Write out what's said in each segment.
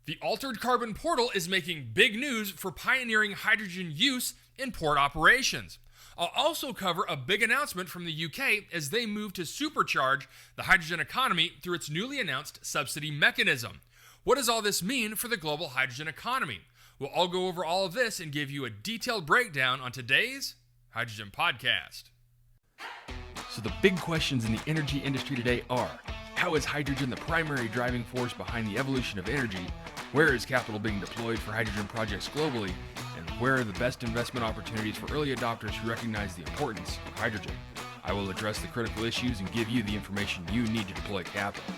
The altered carbon portal is making big news for pioneering hydrogen use in port operations. I'll also cover a big announcement from the UK as they move to supercharge the hydrogen economy through its newly announced subsidy mechanism. What does all this mean for the global hydrogen economy? Well, I'll go over all of this and give you a detailed breakdown on today's Hydrogen Podcast. So the big questions in the energy industry today are: how is hydrogen the primary driving force behind the evolution of energy? Where is capital being deployed for hydrogen projects globally? And where are the best investment opportunities for early adopters who recognize the importance of hydrogen? I will address the critical issues and give you the information you need to deploy capital.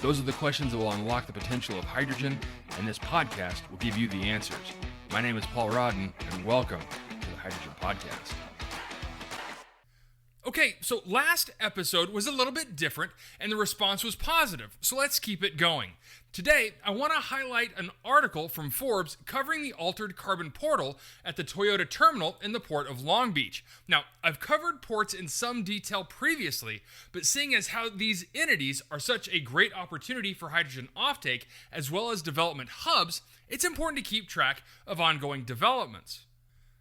Those are the questions that will unlock the potential of hydrogen, and this podcast will give you the answers. My name is Paul Rodden, and welcome to the Hydrogen Podcast. Okay, so last episode was a little bit different and the response was positive, so let's keep it going. Today, I want to highlight an article from Forbes covering the altered carbon portal at the Toyota terminal in the port of Long Beach. Now, I've covered ports in some detail previously, but seeing as how these entities are such a great opportunity for hydrogen offtake as well as development hubs, it's important to keep track of ongoing developments.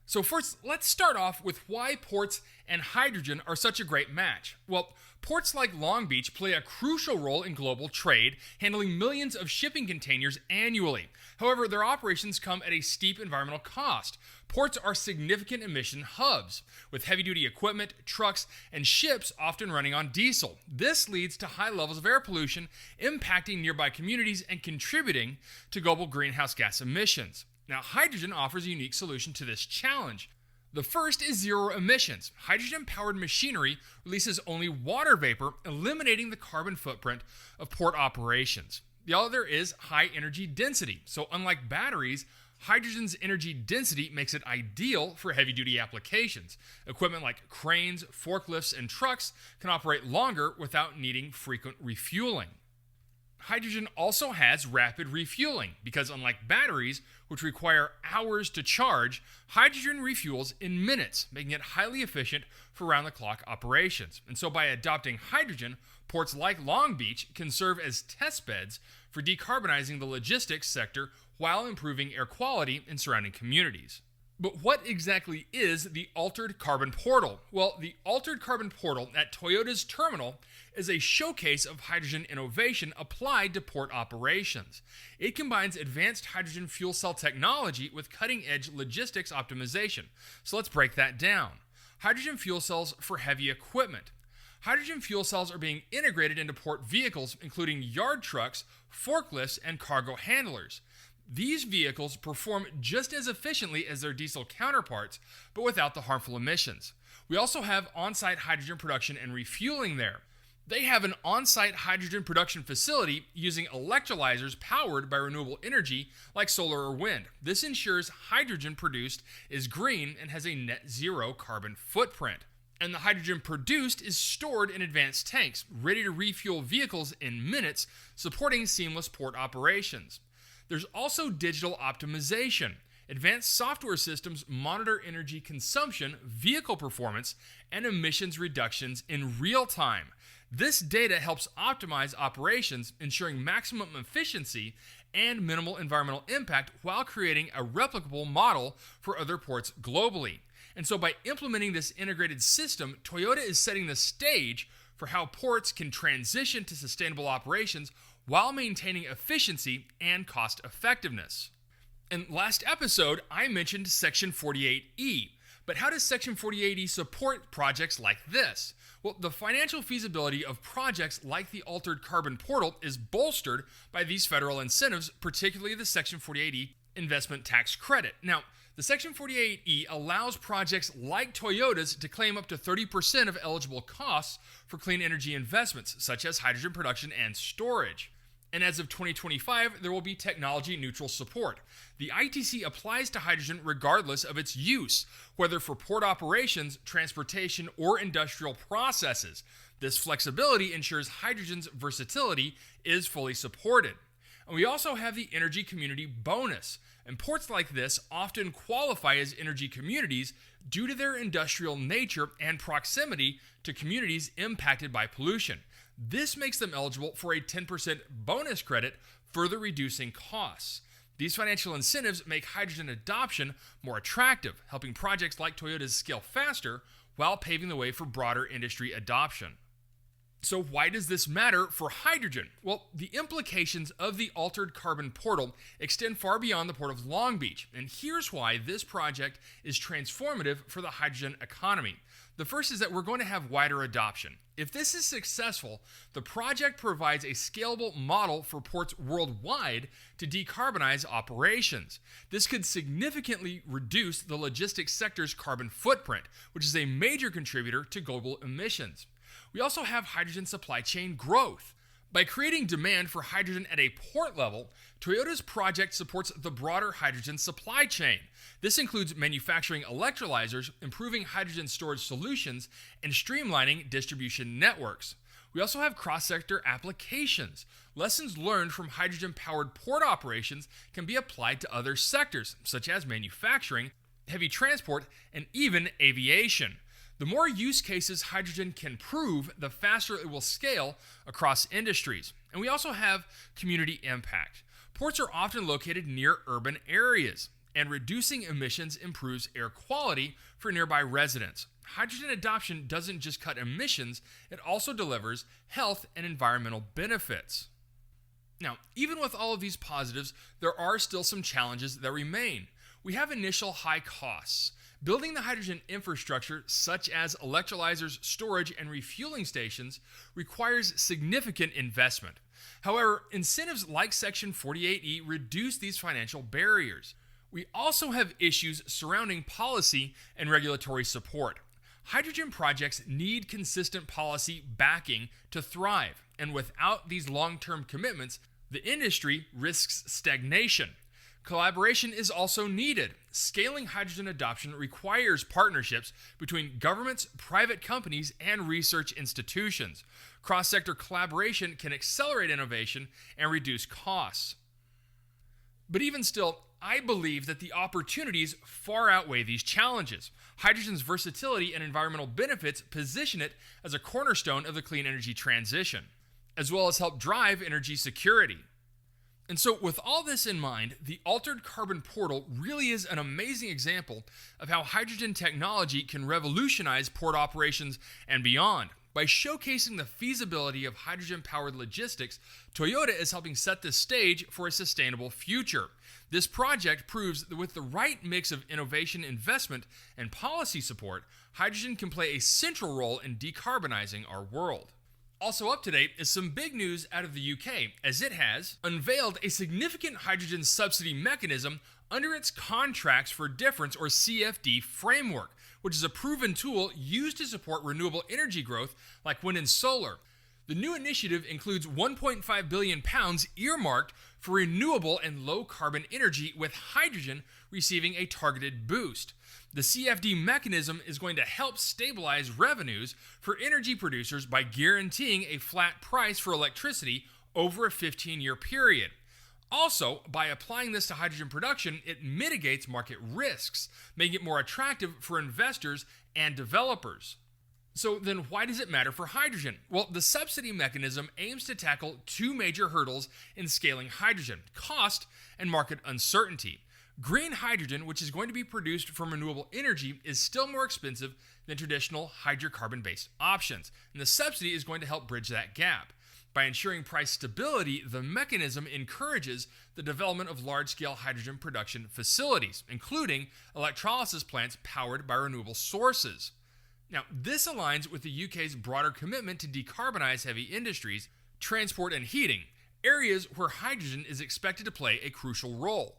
So first, let's start off with why ports and hydrogen are such a great match. Well, ports like Long Beach play a crucial role in global trade, handling millions of shipping containers annually. However, their operations come at a steep environmental cost. Ports are significant emission hubs, with heavy-duty equipment, trucks, and ships often running on diesel. This leads to high levels of air pollution, impacting nearby communities and contributing to global greenhouse gas emissions. Now, hydrogen offers a unique solution to this challenge. The first is zero emissions. Hydrogen-powered machinery releases only water vapor, eliminating the carbon footprint of port operations. The other is high energy density. So unlike batteries, hydrogen's energy density makes it ideal for heavy-duty applications. Equipment like cranes, forklifts, and trucks can operate longer without needing frequent refueling. Hydrogen also has rapid refueling because unlike batteries, which require hours to charge, hydrogen refuels in minutes, making it highly efficient for round-the-clock operations. And so by adopting hydrogen, ports like Long Beach can serve as test beds for decarbonizing the logistics sector while improving air quality in surrounding communities. But what exactly is the altered carbon portal? Well, the altered carbon portal at Toyota's terminal is a showcase of hydrogen innovation applied to port operations. It combines advanced hydrogen fuel cell technology with cutting-edge logistics optimization. So let's break that down. Hydrogen fuel cells for heavy equipment. Hydrogen fuel cells are being integrated into port vehicles, including yard trucks, forklifts, and cargo handlers. These vehicles perform just as efficiently as their diesel counterparts, but without the harmful emissions. We also have on-site hydrogen production and refueling there. They have an on-site hydrogen production facility using electrolyzers powered by renewable energy like solar or wind. This ensures hydrogen produced is green and has a net zero carbon footprint. And the hydrogen produced is stored in advanced tanks, ready to refuel vehicles in minutes, supporting seamless port operations. There's also digital optimization. Advanced software systems monitor energy consumption, vehicle performance, and emissions reductions in real time. This data helps optimize operations, ensuring maximum efficiency and minimal environmental impact while creating a replicable model for other ports globally. And so by implementing this integrated system, Toyota is setting the stage for how ports can transition to sustainable operations while maintaining efficiency and cost effectiveness. In last episode, I mentioned Section 48E, but how does Section 48E support projects like this? Well, the financial feasibility of projects like the altered carbon portal is bolstered by these federal incentives, particularly the Section 48E investment tax credit. Now, the Section 48E allows projects like Toyota's to claim up to 30% of eligible costs for clean energy investments, such as hydrogen production and storage. And as of 2025, there will be technology-neutral support. The ITC applies to hydrogen regardless of its use, whether for port operations, transportation, or industrial processes. This flexibility ensures hydrogen's versatility is fully supported. And we also have the energy community bonus. And ports like this often qualify as energy communities due to their industrial nature and proximity to communities impacted by pollution. This makes them eligible for a 10% bonus credit, further reducing costs. These financial incentives make hydrogen adoption more attractive, helping projects like Toyota's scale faster while paving the way for broader industry adoption. So why does this matter for hydrogen? Well, the implications of the altered carbon portal extend far beyond the Port of Long Beach, and here's why this project is transformative for the hydrogen economy. The first is that we're going to have wider adoption. If this is successful, the project provides a scalable model for ports worldwide to decarbonize operations. This could significantly reduce the logistics sector's carbon footprint, which is a major contributor to global emissions. We also have hydrogen supply chain growth. By creating demand for hydrogen at a port level, Toyota's project supports the broader hydrogen supply chain. This includes manufacturing electrolyzers, improving hydrogen storage solutions, and streamlining distribution networks. We also have cross-sector applications. Lessons learned from hydrogen-powered port operations can be applied to other sectors, such as manufacturing, heavy transport, and even aviation. The more use cases hydrogen can prove, the faster it will scale across industries. And we also have community impact. Ports are often located near urban areas, and reducing emissions improves air quality for nearby residents. Hydrogen adoption doesn't just cut emissions, it also delivers health and environmental benefits. Now, even with all of these positives, there are still some challenges that remain. We have initial high costs. Building the hydrogen infrastructure, such as electrolyzers, storage, and refueling stations, requires significant investment. However, incentives like Section 48E reduce these financial barriers. We also have issues surrounding policy and regulatory support. Hydrogen projects need consistent policy backing to thrive, and without these long-term commitments, the industry risks stagnation. Collaboration is also needed. Scaling hydrogen adoption requires partnerships between governments, private companies, and research institutions. Cross-sector collaboration can accelerate innovation and reduce costs. But even still, I believe that the opportunities far outweigh these challenges. Hydrogen's versatility and environmental benefits position it as a cornerstone of the clean energy transition, as well as help drive energy security. And so with all this in mind, the altered carbon portal really is an amazing example of how hydrogen technology can revolutionize port operations and beyond. By showcasing the feasibility of hydrogen-powered logistics, Toyota is helping set the stage for a sustainable future. This project proves that with the right mix of innovation, investment, and policy support, hydrogen can play a central role in decarbonizing our world. Also up to date is some big news out of the UK, as it has unveiled a significant hydrogen subsidy mechanism under its Contracts for Difference, or CFD, framework, which is a proven tool used to support renewable energy growth like wind and solar. The new initiative includes £1.5 billion earmarked for renewable and low-carbon energy, with hydrogen receiving a targeted boost. The CFD mechanism is going to help stabilize revenues for energy producers by guaranteeing a flat price for electricity over a 15-year period. Also, by applying this to hydrogen production, it mitigates market risks, making it more attractive for investors and developers. So then why does it matter for hydrogen? Well, the subsidy mechanism aims to tackle two major hurdles in scaling hydrogen: cost and market uncertainty. Green hydrogen, which is going to be produced from renewable energy, is still more expensive than traditional hydrocarbon-based options, and the subsidy is going to help bridge that gap. By ensuring price stability, the mechanism encourages the development of large-scale hydrogen production facilities, including electrolysis plants powered by renewable sources. Now, this aligns with the UK's broader commitment to decarbonize heavy industries, transport, and heating, areas where hydrogen is expected to play a crucial role.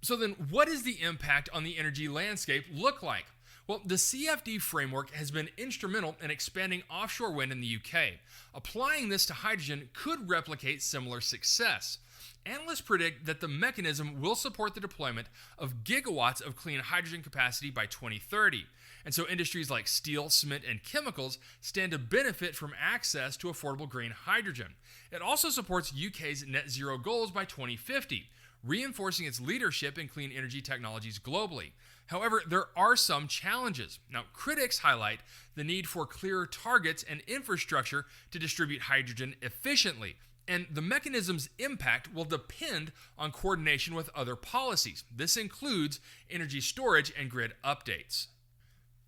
So then, what does the impact on the energy landscape look like? Well, the CFD framework has been instrumental in expanding offshore wind in the UK. Applying this to hydrogen could replicate similar success. Analysts predict that the mechanism will support the deployment of gigawatts of clean hydrogen capacity by 2030. And so industries like steel, cement, and chemicals stand to benefit from access to affordable green hydrogen. It also supports UK's net zero goals by 2050, reinforcing its leadership in clean energy technologies globally. However, there are some challenges. Now, critics highlight the need for clearer targets and infrastructure to distribute hydrogen efficiently. and the mechanism's impact will depend on coordination with other policies. This includes energy storage and grid updates.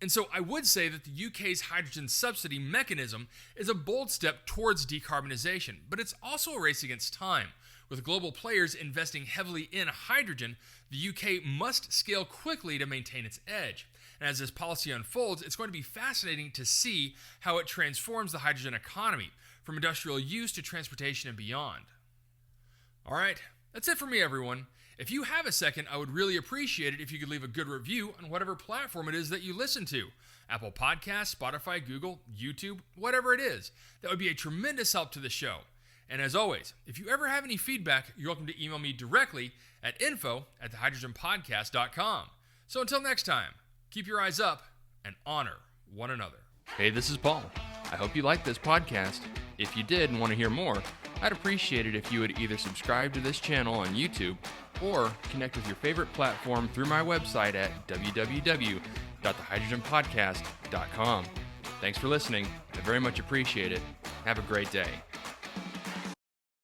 And so I would say that the UK's hydrogen subsidy mechanism is a bold step towards decarbonization, but it's also a race against time. With global players investing heavily in hydrogen, the UK must scale quickly to maintain its edge. And as this policy unfolds, it's going to be fascinating to see how it transforms the hydrogen economy, from industrial use to transportation and beyond. All right, that's it for me, everyone. If you have a second, I would really appreciate it if you could leave a good review on whatever platform it is that you listen to. Apple Podcasts, Spotify, Google, YouTube, whatever it is. That would be a tremendous help to the show. And as always, if you ever have any feedback, you're welcome to email me directly at info@thehydrogenpodcast.com. So until next time, keep your eyes up and honor one another. Hey, this is Paul. I hope you liked this podcast. If you did and want to hear more, I'd appreciate it if you would either subscribe to this channel on YouTube or connect with your favorite platform through my website at www.thehydrogenpodcast.com. Thanks for listening. I very much appreciate it. Have a great day.